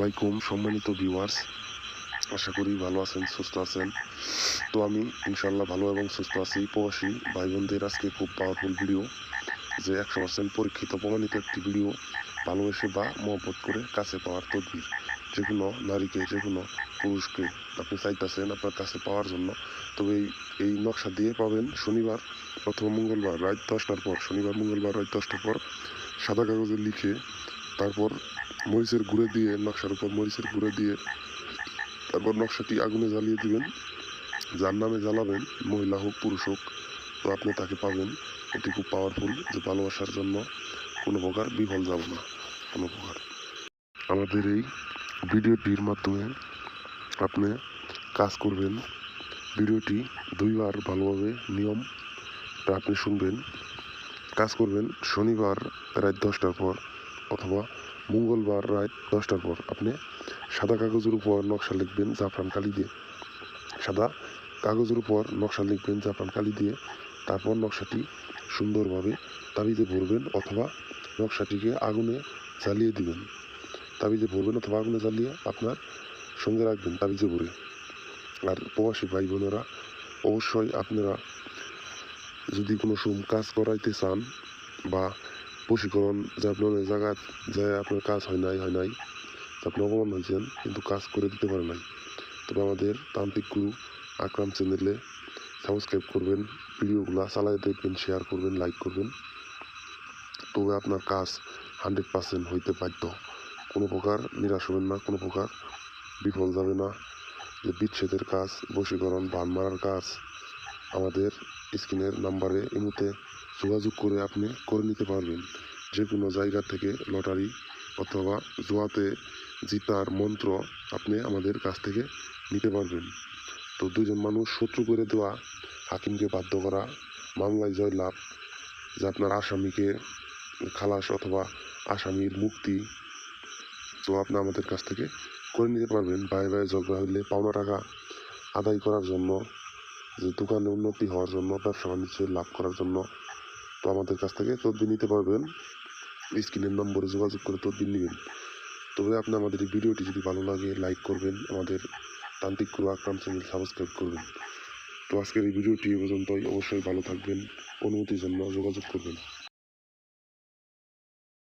আলাইকুম সম্মানিত ভিউয়ার্স, আশা করি ভালো আছেন, সুস্থ আছেন। তো আমি ইনশাল্লাহ ভালো এবং সুস্থ আছি। প্রবাসী ভাই বোনদের আজকে খুব পাওয়ারফুল ভিডিও, যে 100% পরীক্ষিত প্রমাণিত একটি ভিডিও। ভালোবেসে বা মহব্বত করে কাছে পাওয়ার তদবির। যে কোনো নারীকে, যে কোনো পুরুষকে আপনি চাইতেছেন আপনার কাছে পাওয়ার জন্য, তবে এই নকশা দিয়ে পাবেন শনিবার অথবা মঙ্গলবার রাত 10টার পর। শনিবার মঙ্গলবার রাত 10টার পর সাদা কাগজে লিখে, তারপর মরিচের গুঁড়ে দিয়ে, নকশার উপর মরিচের গুঁড়ে দিয়ে, তারপর নকশাটি আগুনে জ্বালিয়ে দিবেন। যার নামে জ্বালাবেন, মহিলা হোক পুরুষ হোক, তো আপনি তাকে পাবেন। এটি খুব পাওয়ারফুল, যে ভালোবাসার জন্য কোনো প্রকার বিফল যাব না, কোনো প্রকার। আমাদের এই ভিডিওটির মাধ্যমে আপনি কাজ করবেন। ভিডিওটি 2বার ভালোভাবে নিয়মটা আপনি শুনবেন। কাজ করবেন শনিবার রাত 10টার পর অথবা মঙ্গলবার রাত 10টার পর। আপনি সাদা কাগজের উপর নকশা লিখবেন জাফরান কালি দিয়ে। সাদা কাগজের উপর নকশা লিখবেন জাফরান কালি দিয়ে। তারপর নকশাটি সুন্দরভাবে তাবিজে ভরবেন অথবা নকশাটিকে আগুনে জ্বালিয়ে দিবেন। তাবিজে ভরবেন অথবা আগুনে জ্বালিয়ে আপনার সঙ্গে রাখবেন তাবিজে ভরে। আর প্রবাসী ভাই বোনেরা, অবশ্যই আপনারা যদি কোনো কাজ করাইতে চান বা বশীকরণ, যে আপনার ওই জায়গায় যায় আপনার কাজ হয় নাই, আপনি অপমান হয়েছেন কিন্তু কাজ করে দিতে পারে নাই, তবে আমাদের তান্ত্রিক গুরু আকরাম চ্যানেলে সাবস্ক্রাইব করবেন, ভিডিওগুলো চালায় দেখবেন, শেয়ার করবেন, লাইক করবেন। তবে আপনার কাজ 100% হইতে বাধ্য। কোনো প্রকার নিরাশ হবেন না, কোনো প্রকার বিফল যাবে না। যে বিচ্ছেদের কাজ, বশীকরণ, বান মারার কাজ আমাদের স্ক্রিনের নাম্বারে ইমুতে যোগাযোগ করে আপনি করে নিতে পারবেন। যে কোনো জায়গা থেকে লটারি অথবা জুয়াতে জিতার মন্ত্র আপনি আমাদের কাছ থেকে নিতে পারবেন। তো 2জন মানুষ শত্রু করে দেওয়া, হাকিমকে বাধ্য করা, মামলায় জয়লাভ, যে আপনার আসামিকে খালাস অথবা আসামির মুক্তি, তো আপনি আমাদের কাছ থেকে করে নিতে পারবেন। ভাই ঝগড়া হইলে পাওনা টাকা আদায় করার জন্য, যে দোকানে উন্নতি হওয়ার জন্য, ব্যবসা বাণিজ্যে লাভ করার জন্য, তো আমাদের কাছ থেকে তদবির নিতে পারবেন। স্ক্রিনের নম্বরে যোগাযোগ করে তদবির নেবেন। তবে আপনি আমাদের এই ভিডিওটি যদি ভালো লাগে লাইক করবেন, আমাদের তান্ত্রিক গুরু আকরাম চ্যানেল সাবস্ক্রাইব করবেন। তো আজকের এই ভিডিওটি এ পর্যন্তই। অবশ্যই ভালো থাকবেন, অনুমতির জন্য যোগাযোগ করবেন।